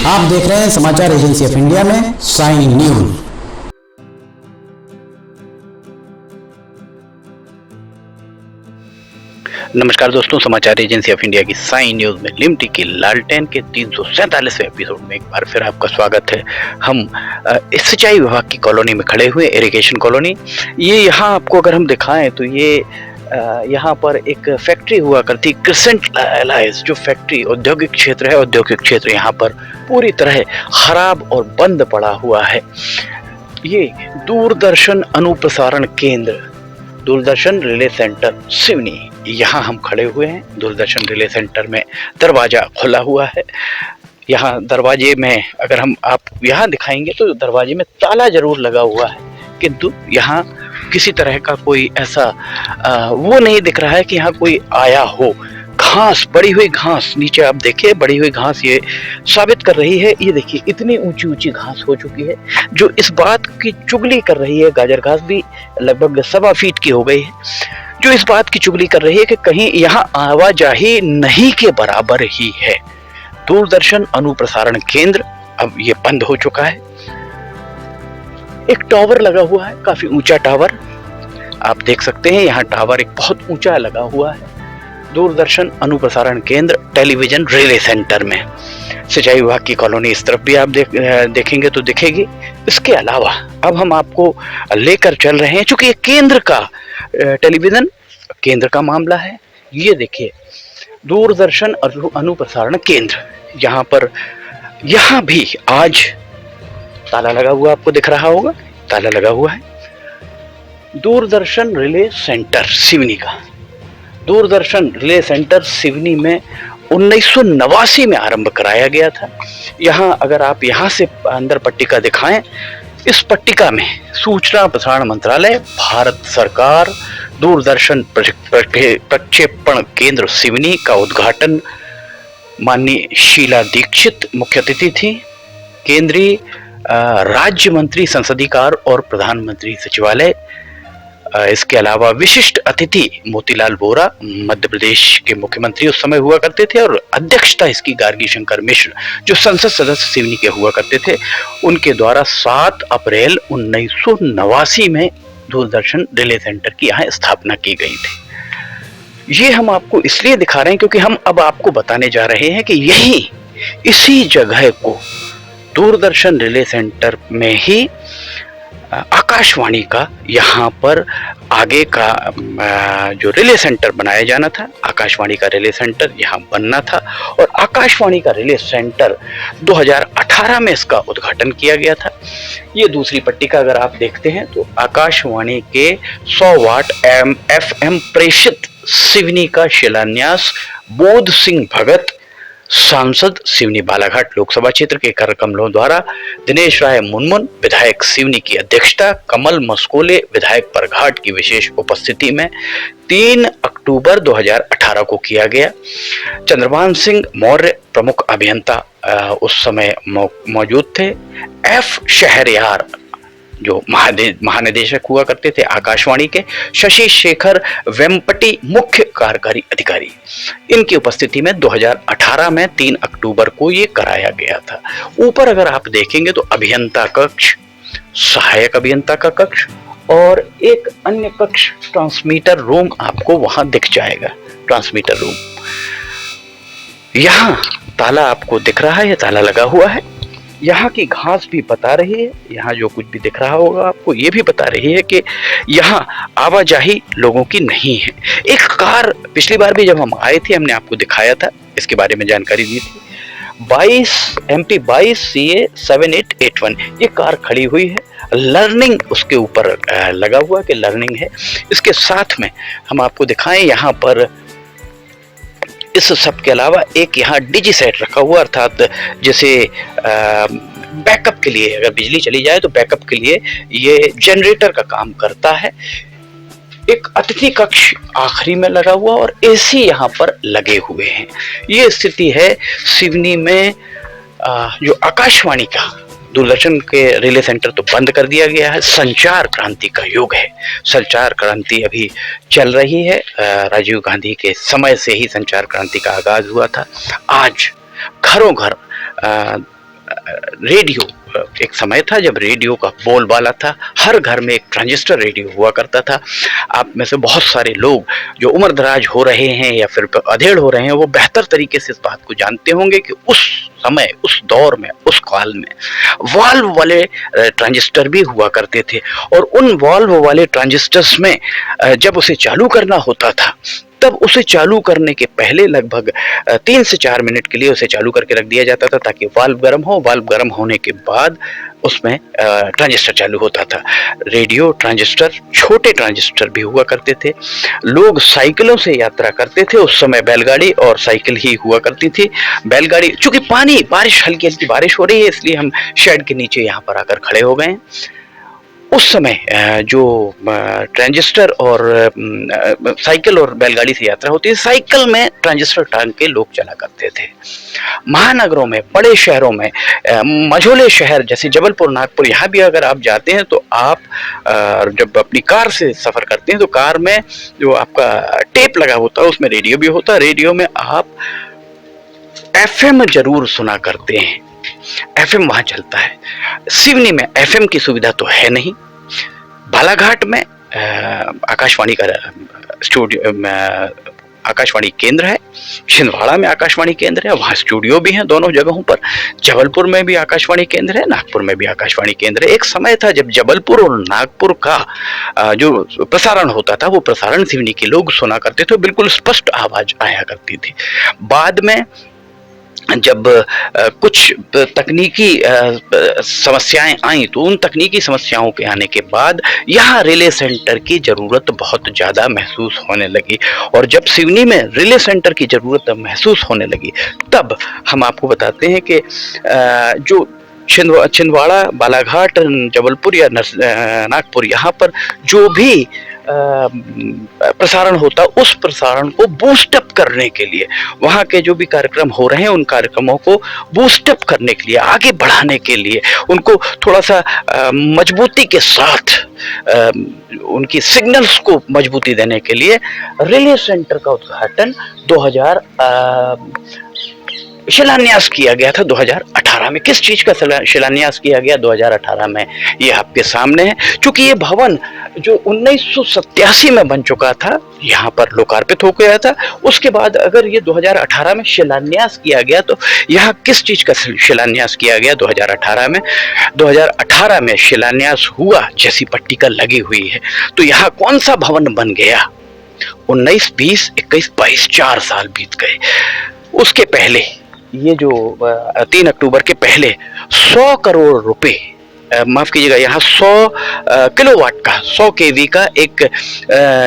आप देख रहे हैं समाचार एजेंसी ऑफ इंडिया में साइन न्यूज। नमस्कार दोस्तों, समाचार एजेंसी ऑफ इंडिया की साइन न्यूज में लिमटी की लालटेन के 347वें एपिसोड में एक बार फिर आपका स्वागत है। हम सिंचाई विभाग की कॉलोनी में खड़े हुए, इरिगेशन कॉलोनी। ये यहाँ आपको अगर हम दिखाएं तो ये यहाँ पर एक फैक्ट्री हुआ करती, क्रिसेंट एलायंस जो फैक्ट्री औद्योगिक क्षेत्र है। औद्योगिक क्षेत्र यहाँ पर पूरी तरह खराब और बंद पड़ा हुआ है। ये दूरदर्शन अनुप्रसारण केंद्र, दूरदर्शन रिले सेंटर सिवनी, यहाँ हम खड़े हुए हैं। दूरदर्शन रिले सेंटर में दरवाजा खुला हुआ है। यहाँ दरवाजे में अगर हम आप यहाँ दिखाएंगे तो दरवाजे में ताला जरूर लगा हुआ है, किंतु यहाँ किसी तरह का कोई ऐसा वो नहीं दिख रहा है कि यहाँ कोई आया हो। घास, बड़ी हुई घास, नीचे आप देखिए बड़ी हुई घास ये साबित कर रही है। ये देखिए इतनी ऊंची ऊंची घास हो चुकी है जो इस बात की चुगली कर रही है। गाजर घास भी लगभग 1.25 फीट की हो गई है, जो इस बात की चुगली कर रही है कि कहीं यहाँ आवाजाही नहीं के बराबर ही है। दूरदर्शन अनुप्रसारण केंद्र अब ये बंद हो चुका है। एक टावर लगा हुआ है, काफी ऊंचा टावर आप देख सकते हैं। यहाँ टावर एक बहुत ऊंचा लगा हुआ है। दूरदर्शन अनुप्रसारण केंद्र टेलीविजन रिले सेंटर में सिंचाई विभाग की कॉलोनी इस तरफ भी आप देखेंगे तो दिखेगी। इसके अलावा अब हम आपको लेकर चल रहे हैं, चूंकि ये केंद्र का टेलीविजन केंद्र का मामला है। ये देखिए दूरदर्शन अनुप्रसारण केंद्र, यहाँ पर यहाँ भी आज ताला लगा हुआ आपको दिख रहा होगा, ताला लगा हुआ है। दूरदर्शन रिले सेंटर सिवनी का, दूरदर्शन रिले सेंटर सिवनी में 1989 में आरंभ कराया गया था। यहाँ अगर आप यहाँ से अंदर पट्टिका दिखाएं, इस पट्टिका में सूचना प्रसारण मंत्रालय, भारत सरकार, दूरदर्शन प्रक्षेपण केंद्र सिवनी का उद्घाटन माननीय शीला दीक्षित मुख्य अतिथि थी। केंद्रीय राज्य मंत्री संसदीय कार्य और प्रधानमंत्री सचिवालय, इसके अलावा विशिष्ट अतिथि मोतीलाल वोरा मध्य प्रदेश के मुख्यमंत्री उस समय हुआ करते थे, और अध्यक्षता इसकी गार्गी शंकर मिश्र जो संसद सदस्य सिवनी के हुआ करते थे, उनके द्वारा 7 अप्रैल 1989 में दूरदर्शन रिले सेंटर की यहाँ स्थापना की गई थी। ये हम आपको इसलिए दिखा रहे हैं क्योंकि हम अब आपको बताने जा रहे हैं कि यही इसी जगह को दूरदर्शन रिले सेंटर में ही आकाशवाणी का यहाँ पर आगे का जो रिले सेंटर बनाया जाना था, आकाशवाणी का रिले सेंटर यहाँ बनना था। और आकाशवाणी का रिले सेंटर 2018 में इसका उद्घाटन किया गया था। ये दूसरी पट्टिका अगर आप देखते हैं तो आकाशवाणी के 100 वाट FM प्रेषित सिवनी का शिलान्यास बोध सिंह भगत सांसद सिवनी बालाघाट लोकसभा क्षेत्र के कर कमलों द्वारा, दिनेश राय मुनमुन विधायक सिवनी की अध्यक्षता, कमल मस्कोले विधायक परघाट की विशेष उपस्थिति में 3 अक्टूबर 2018 को किया गया। चंद्रभान सिंह मौर्य प्रमुख अभियंता उस समय मौजूद थे। F शहरयार जो महानिदेशक हुआ करते थे आकाशवाणी के, शशि शेखर वेम्पटी मुख्य कार्यकारी अधिकारी, इनकी उपस्थिति में 2018 में 3 अक्टूबर को ये कराया गया था। ऊपर अगर आप देखेंगे तो अभियंता कक्ष, सहायक अभियंता का कक्ष और एक अन्य कक्ष ट्रांसमीटर रूम आपको वहां दिख जाएगा। ट्रांसमीटर रूम, यहाँ ताला आपको दिख रहा है, ये ताला लगा हुआ है। यहाँ की घास भी बता रही है, यहाँ जो कुछ भी दिख रहा होगा आपको ये भी बता रही है कि यहाँ आवाजाही लोगों की नहीं है। एक कार पिछली बार भी जब हम आए थे हमने आपको दिखाया था, इसके बारे में जानकारी दी थी। 22 MP 22 CA 7881 ये कार खड़ी हुई है। लर्निंग उसके ऊपर लगा हुआ कि लर्निंग है। इसके साथ में हम आपको दिखाएं, यहाँ पर इस सब के अलावा एक यहाँ डिजी सेट रखा हुआ, अर्थात जैसे बैकअप के लिए अगर बिजली चली जाए तो बैकअप के लिए ये जनरेटर का काम करता है। एक अतिथि कक्ष आखिरी में लगा हुआ और एसी यहाँ पर लगे हुए हैं। ये स्थिति है सिवनी में। जो आकाशवाणी का दूरदर्शन के रिले सेंटर तो बंद कर दिया गया है। संचार क्रांति का युग है, संचार क्रांति अभी चल रही है। राजीव गांधी के समय से ही संचार क्रांति का आगाज हुआ था। आज घरों घर रेडियो, एक समय था जब रेडियो का बोलबाला था, हर घर में एक ट्रांजिस्टर रेडियो हुआ करता था। आप में से बहुत सारे लोग जो उम्र दराज हो रहे हैं या फिर अधेड़ हो रहे हैं, वो बेहतर तरीके से इस बात को जानते होंगे कि उस समय, उस दौर में, उस काल में वाल्व वाले ट्रांजिस्टर भी हुआ करते थे, और उन वाल्व वाले ट्रांजिस्टर्स में जब उसे चालू करना होता था, तब उसे चालू करने के पहले लगभग 3 से 4 मिनट के लिए उसे चालू करके रख दिया जाता था ताकि वाल्व गर्म हो। वाल्व गर्म होने के बाद उसमें ट्रांजिस्टर चालू होता था। रेडियो ट्रांजिस्टर, छोटे ट्रांजिस्टर भी हुआ करते थे। लोग साइकिलों से यात्रा करते थे, उस समय बैलगाड़ी और साइकिल ही हुआ करती थी। बैलगाड़ी, चूंकि बारिश, हल्की हल्की बारिश हो रही है, इसलिए हम शेड के नीचे यहाँ पर आकर खड़े हो गए हैं। उस समय जो ट्रांजिस्टर और साइकिल और बैलगाड़ी से यात्रा होती है, साइकिल में ट्रांजिस्टर टांग के लोग चला करते थे। महानगरों में, बड़े शहरों में, मझोले शहर जैसे जबलपुर, नागपुर, यहाँ भी अगर आप जाते हैं तो आप जब अपनी कार से सफर करते हैं तो कार में जो आपका टेप लगा होता है उसमें रेडियो भी होता है। रेडियो में आप एफएम जरूर सुना करते हैं, एफएम वहां चलता है। सिवनी में एफएम की सुविधा तो है नहीं। बालाघाट में आकाशवाणी का स्टूडियो, आकाशवाणी केंद्र है। छिंदवाड़ा में आकाशवाणी केंद्र है, वहाँ स्टूडियो भी हैं दोनों जगहों पर। जबलपुर में भी आकाशवाणी केंद्र है, नागपुर में भी आकाशवाणी केंद्र है। एक समय था जब जबलपुर और नागपुर का जो प्रसारण होता था, वो प्रसारण सिवनी के लोग सुना करते थे, बिल्कुल स्पष्ट आवाज आया करती थी। बाद में जब कुछ तकनीकी समस्याएं आई, तो उन तकनीकी समस्याओं के आने के बाद यहाँ रिले सेंटर की ज़रूरत बहुत ज़्यादा महसूस होने लगी। और जब सिवनी में रिले सेंटर की ज़रूरत महसूस होने लगी, तब हम आपको बताते हैं कि जो छिंदवाड़ा, बालाघाट, जबलपुर या नागपुर, यहाँ पर जो भी प्रसारण होता, उस प्रसारण को बूस्टअप करने के लिए, वहाँ के जो भी कार्यक्रम हो रहे हैं उन कार्यक्रमों को बूस्टअप करने के लिए, आगे बढ़ाने के लिए, उनको थोड़ा सा मजबूती के साथ उनकी सिग्नल्स को मजबूती देने के लिए रिले सेंटर का उद्घाटन शिलान्यास किया गया था 2018 में। किस चीज का शिलान्यास किया गया 2018 में, ये आपके सामने है। चूंकि ये भवन जो 1987 में बन चुका था, यहाँ पर लोकार्पित हो गया था, उसके बाद अगर ये 2018 में शिलान्यास किया गया, तो यहाँ किस चीज का शिलान्यास किया गया 2018 में शिलान्यास हुआ, जैसी पट्टी का लगी हुई है। तो यहाँ कौन सा भवन बन गया? 19, 20, 21, 22, 4 साल बीत गए। उसके पहले, ये जो 3 अक्टूबर के पहले 100 करोड़ रुपए, माफ कीजिएगा, यहाँ 100 किलोवाट का, 100 केवी का एक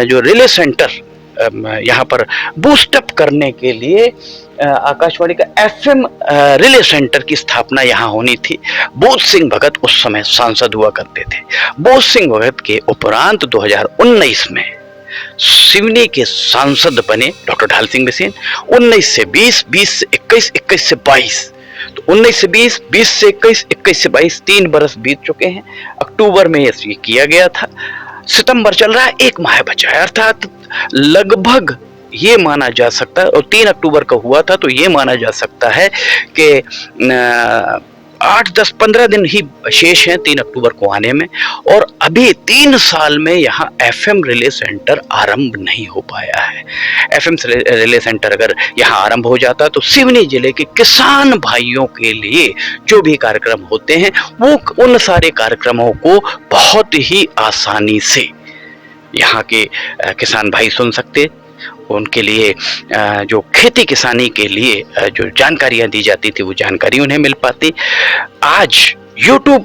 जो रिले सेंटर यहाँ पर बूस्टअप करने के लिए आकाशवाणी का एफएम रिले सेंटर की स्थापना यहाँ होनी थी। बोध सिंह भगत उस समय सांसद हुआ करते थे। बोध सिंह भगत के उपरांत 2019 में सिवनी के सांसद बने डॉक्टर ढाल सिंह बिसेन। 19 से 20, 20 से 21, 21 से 22, तो 19 से 20, 20 से 21, 21 से 22, 3 बरस बीत चुके हैं। अक्टूबर में ये किया गया था, सितंबर चल रहा है, 1 माह बचा है, अर्थात लगभग ये माना जा सकता है, और 3 अक्टूबर का हुआ था, तो ये माना जा सकता है कि 8, 10, 15 दिन ही शेष हैं 3 अक्टूबर को आने में। और अभी 3 साल में यहाँ एफएम रिले सेंटर आरंभ नहीं हो पाया है। एफएम रिले सेंटर अगर यहाँ आरंभ हो जाता तो सिवनी जिले के किसान भाइयों के लिए जो भी कार्यक्रम होते हैं, वो उन सारे कार्यक्रमों को बहुत ही आसानी से यहाँ के किसान भाई सुन सकते। उनके लिए जो खेती किसानी के लिए जो जानकारियां दी जाती थी, वो जानकारी उन्हें मिल पाती। आज यूट्यूब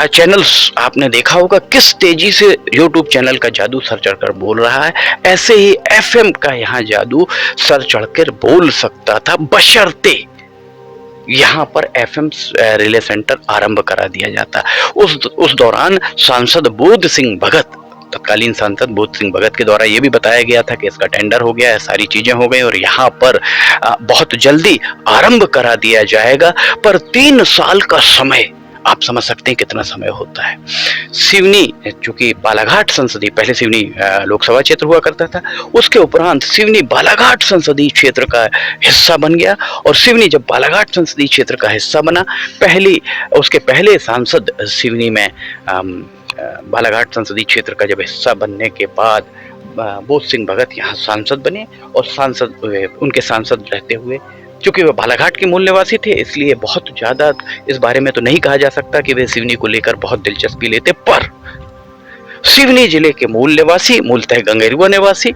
चैनल्स, आपने देखा होगा किस तेजी से यूट्यूब चैनल का जादू सर चढ़कर बोल रहा है, ऐसे ही एफएम का यहाँ जादू सर चढ़कर बोल सकता था, बशर्ते यहाँ पर एफएम रिले सेंटर आरंभ करा दिया जाता। उस दौरान सांसद बोध सिंह भगत, तत्कालीन सांसद बोध सिंह भगत के द्वारा यह भी बताया गया था कि इसका टेंडर हो गया है, सारी चीजें हो गई और यहाँ पर बहुत जल्दी आरंभ करा दिया जाएगा। पर 3 साल का समय आप समझ सकते हैं कितना समय होता है। सिवनी, चूंकि बालाघाट संसदीय, पहले सिवनी लोकसभा क्षेत्र हुआ करता था, उसके उपरांत सिवनी बालाघाट संसदीय क्षेत्र का हिस्सा बन गया। और सिवनी जब बालाघाट संसदीय क्षेत्र का हिस्सा बना, उसके पहले सांसद सिवनी में बालाघाट संसदीय क्षेत्र का जब हिस्सा बनने के बाद बोध सिंह भगत यहाँ सांसद बने। और उनके सांसद रहते हुए, चूंकि वे बालाघाट के मूल निवासी थे, इसलिए बहुत ज़्यादा इस बारे में तो नहीं कहा जा सकता कि वे सिवनी को लेकर बहुत दिलचस्पी लेते, पर सिवनी जिले के मूल निवासी, मूलतः गंगेरुआ निवासी,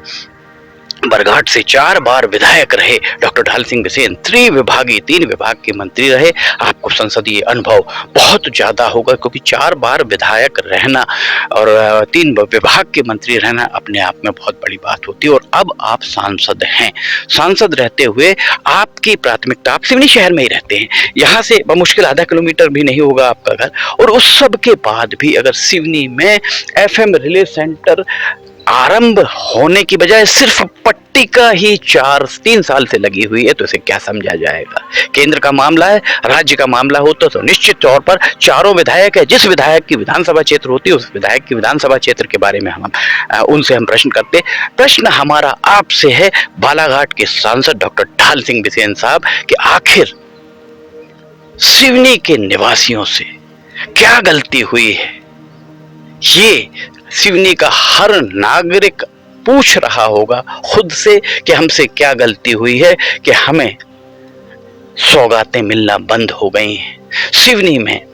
बरघाट से 4 बार विधायक रहे डॉक्टर ढाल सिंह बिसेन, 3 विभाग के मंत्री रहे। आपको संसदीय अनुभव बहुत ज्यादा होगा, क्योंकि 4 बार विधायक रहना और 3 विभाग के मंत्री रहना अपने आप में बहुत बड़ी बात होती है। और अब आप सांसद हैं, सांसद रहते हुए आपकी प्राथमिकता, आप सिवनी शहर में ही रहते हैं, यहाँ से बमुश्किल आधा किलोमीटर भी नहीं होगा आपका घर, और उस सब के बाद भी अगर सिवनी में FM रिले सेंटर आरंभ होने की बजाय सिर्फ पट्टिका ही 3 साल से लगी हुई है, तो इसे क्या समझा जाएगा। केंद्र का मामला है, राज्य का मामला होता तो निश्चित तौर पर चारों विधायक है, जिस विधायक की विधानसभा क्षेत्र होती है उस विधायक की विधानसभा क्षेत्र के बारे में उनसे हम प्रश्न करते। प्रश्न हमारा आपसे है, बालाघाट के सांसद डॉक्टर ढाल सिंह बिसेन साहब, कि आखिर सिवनी के निवासियों से क्या गलती हुई है। ये सिवनी का हर नागरिक पूछ रहा होगा खुद से कि हमसे क्या गलती हुई है कि हमें सौगातें मिलना बंद हो गई हैं। सिवनी में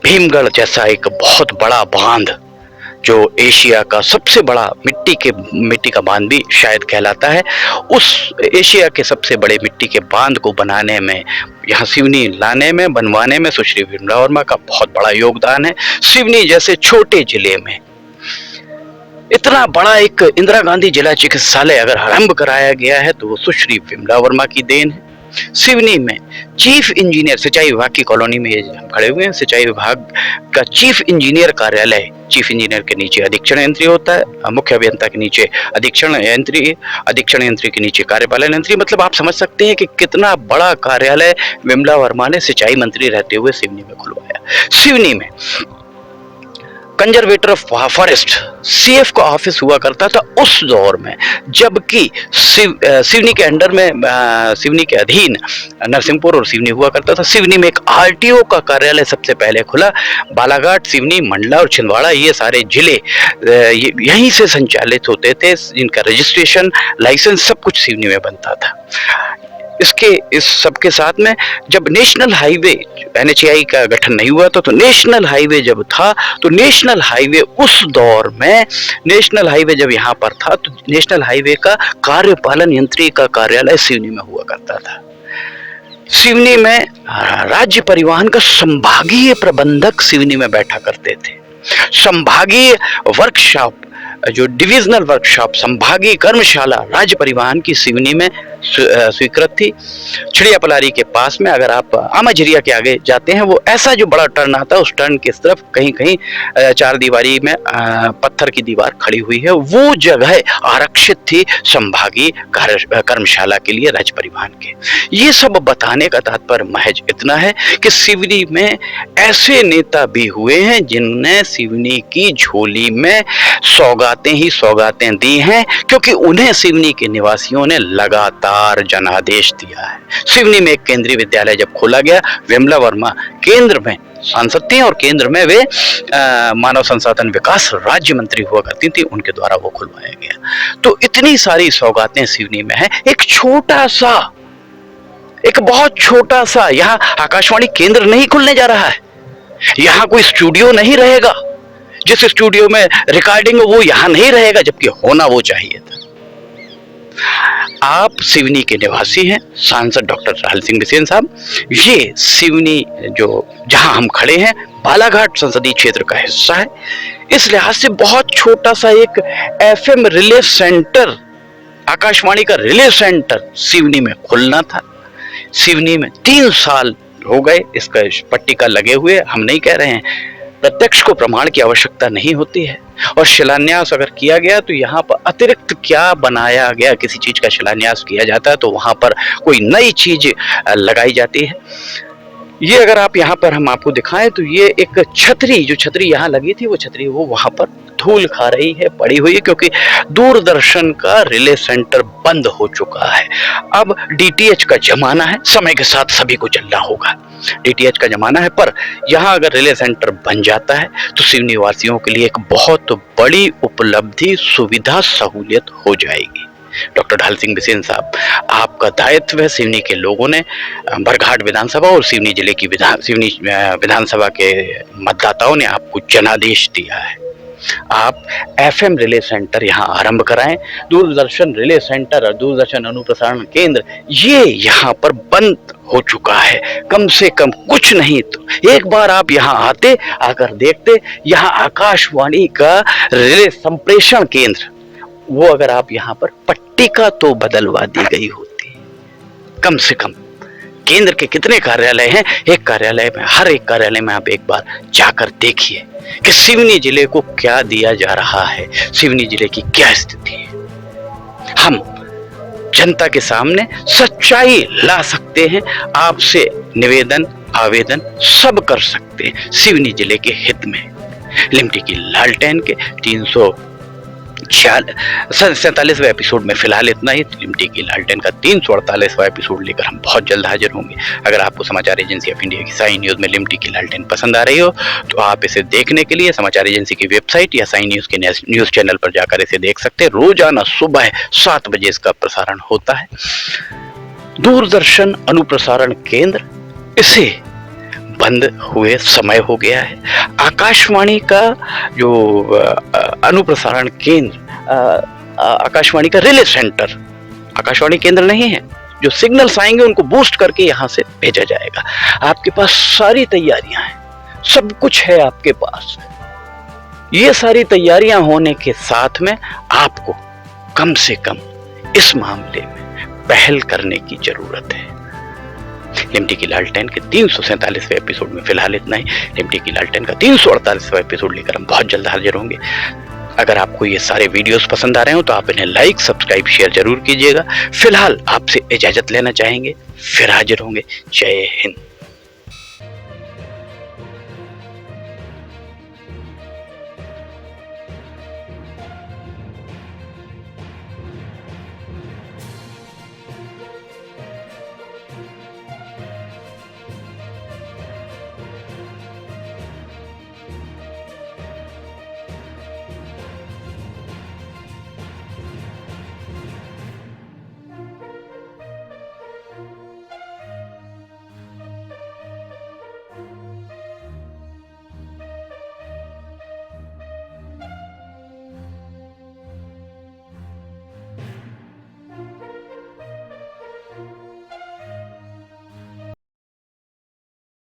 भीमगढ़ जैसा एक बहुत बड़ा बांध, जो एशिया का सबसे बड़ा मिट्टी का बांध भी शायद कहलाता है, उस एशिया के सबसे बड़े मिट्टी के बांध को बनाने में, यहाँ सिवनी लाने में, बनवाने में सुश्री विमला वर्मा का बहुत बड़ा योगदान है। सिवनी जैसे छोटे जिले में इतना बड़ा एक इंदिरा गांधी जिला चिकित्सालय अगर आरंभ कराया गया है तो वो सुश्री विमला वर्मा की देन है। सिवनी में चीफ इंजीनियर, सिंचाई विभाग की कॉलोनी में हम खड़े हुए हैं, सिंचाई विभाग का चीफ इंजीनियर कार्यालय, चीफ इंजीनियर के नीचे अधीक्षण यंत्री होता है, मुख्य अभियंता के नीचे अधीक्षण यंत्री के नीचे कार्यपालन यंत्री। मतलब आप समझ सकते हैं कि कितना बड़ा कार्यालय विमला वर्मा ने सिंचाई मंत्री रहते हुए सिवनी में खुलवाया। सिवनी में कंजर्वेटर ऑफ फॉरेस्ट, CF का ऑफिस हुआ करता था उस दौर में, जबकि सिवनी के अंडर में, सिवनी के अधीन नरसिंहपुर और सिवनी हुआ करता था। सिवनी में एक RTO का कार्यालय सबसे पहले खुला। बालाघाट, सिवनी, मंडला और छिंदवाड़ा, ये सारे जिले यहीं से संचालित होते थे, जिनका रजिस्ट्रेशन, लाइसेंस सब कुछ सिवनी में बनता था। इस सब के साथ में जब नेशनल हाईवे, NHAI का गठन नहीं हुआ था, तो नेशनल हाईवे जब था, तो नेशनल हाईवे उस दौर में, नेशनल हाईवे जब यहाँ पर था तो नेशनल हाईवे का कार्यपालन यंत्री का कार्यालय सिवनी में हुआ करता था। सिवनी में राज्य परिवहन का संभागीय प्रबंधक सिवनी में बैठा करते थे। संभागीय वर्कशॉप, जो डिविजनल वर्कशॉप, संभागीय कर्मशाला राज्य परिवहन की सिवनी में स्वीकृत थी। छिड़िया पलारी के पास में, अगर आप आमाझिरिया के आगे जाते हैं, वो ऐसा जो बड़ा टर्न आता है, उस टर्न की तरफ कहीं कहीं 4 दीवारी में पत्थर की दीवार खड़ी हुई है, वो जगह आरक्षित थी संभागीय कर्मशाला के लिए राज्य परिवहन के। ये सब बताने का तात्पर्य महज इतना है कि सिवनी में ऐसे नेता भी हुए हैं जिनने सिवनी की झोली में सौगातें दी हैं, क्योंकि उन्हें सिवनी के निवासियों ने लगातार जनादेश दिया है। सिवनी में एक केंद्रीय विद्यालय जब खोला गया, विमला वर्मा केंद्र में सांसद थी और केंद्र में वे मानव संसाधन विकास राज्य मंत्री हुआ करती थी, उनके द्वारा वो खुलवाया गया। तो इतनी सारी सौगातें सिवनी में है। एक बहुत छोटा सा यहाँ आकाशवाणी केंद्र नहीं खुलने जा रहा है, यहाँ कोई स्टूडियो नहीं रहेगा, जिस स्टूडियो में रिकॉर्डिंग वो यहां नहीं रहेगा, जबकि होना वो चाहिए था। आप सिवनी के निवासी हैं, सांसद डॉक्टर ढाल सिंह बिसेन साहब। ये सिवनी जो जहां हम खड़े हैं, बालाघाट संसदीय क्षेत्र का हिस्सा है। इस लिहाज से बहुत छोटा सा एक FM रिले सेंटर, आकाशवाणी का रिले सेंटर सिवनी में खुलना था। सिवनी में 3 साल हो गए इसका पट्टिका लगे हुए। हम नहीं कह रहे हैं, प्रत्यक्ष को प्रमाण की आवश्यकता नहीं होती है, और शिलान्यास अगर किया गया तो यहाँ पर अतिरिक्त क्या बनाया गया, किसी चीज का शिलान्यास किया जाता है तो वहां पर कोई नई चीज लगाई जाती है। ये अगर आप यहाँ पर हम आपको दिखाएं तो ये एक छतरी, जो छतरी यहाँ लगी थी वो छतरी वो वहां पर धूल खा रही है, पड़ी हुई है, क्योंकि दूरदर्शन का रिले सेंटर बंद हो चुका है। अब डीटीएच का जमाना है, समय के साथ सभी को चलना होगा। डीटीएच का जमाना है, पर यहाँ अगर रिले सेंटर बन जाता है तो सिवनी वासियों के लिए एक बहुत बड़ी उपलब्धि, सुविधा, सहूलियत हो जाएगी। डॉक्टर ढाल सिंह बिसेन साहब, आपका दायित्व है। सिवनी के लोगों ने, बरघाट विधानसभा और सिवनी जिले की सिवनी विधानसभा के मतदाताओं ने आपको जनादेश दिया है। आप एफएम रिले सेंटर यहाँ आरंभ कराएं। दूरदर्शन रिले सेंटर और दूरदर्शन अनुप्रसारण केंद्र ये यहाँ पर बंद हो चुका है। कम से कम कुछ नहीं तो एक बार आप यहाँ आते, आकर देखते, यहाँ आकाशवाणी का रिले संप्रेषण केंद्र, वो अगर आप यहाँ पर पट्टिका तो बदलवा दी गई होती। कम से कम केंद्र के कितने कार्यालय हैं, एक कार्यालय में, हर एक कार्यालय में आप एक बार जाकर देखिए कि सिवनी जिले को क्या दिया जा रहा है, सिवनी जिले की क्या स्थिति है। हम जनता के सामने सच्चाई ला सकते हैं, आपसे निवेदन, आवेदन सब कर सकते हैं सिवनी जिले के हित में। लिमटी की लालटेन के 347वें एपिसोड में फिलहाल इतना ही। लिमटी की लालटेन का 348वां एपिसोड लेकर हम बहुत जल्द हाजिर होंगे। अगर आपको समाचार एजेंसी ऑफ इंडिया की साइन न्यूज में लिमटी की लालटेन पसंद आ रही हो तो आप इसे देखने के लिए समाचार एजेंसी की वेबसाइट या साइन न्यूज के न्यूज चैनल पर जाकर इसे देख सकते हैं। रोजाना सुबह 7 बजे इसका प्रसारण होता है। दूरदर्शन अनुप्रसारण केंद्र इसे बंद हुए समय हो गया है। आकाशवाणी का जो अनुप्रसारण केंद्र, आकाशवाणी का रिले सेंटर, आकाशवाणी केंद्र नहीं है। जो सिग्नल्स आएंगे उनको बूस्ट करके यहां से भेजा जाएगा। आपके पास सारी तैयारियां हैं, सब कुछ है आपके पास। ये सारी तैयारियां होने के साथ में आपको कम से कम इस मामले में पहल करने की जरूरत है। लिमटी की लालटेन के 347वें एपिसोड में फिलहाल इतना ही। लिमटी की लालटेन का 348वां एपिसोड लेकर हम बहुत जल्द हाजिर होंगे। अगर आपको ये सारे वीडियोस पसंद आ रहे हो तो आप इन्हें लाइक, सब्सक्राइब, शेयर जरूर कीजिएगा। फिलहाल आपसे इजाजत लेना चाहेंगे, फिर हाजिर होंगे। जय हिंद।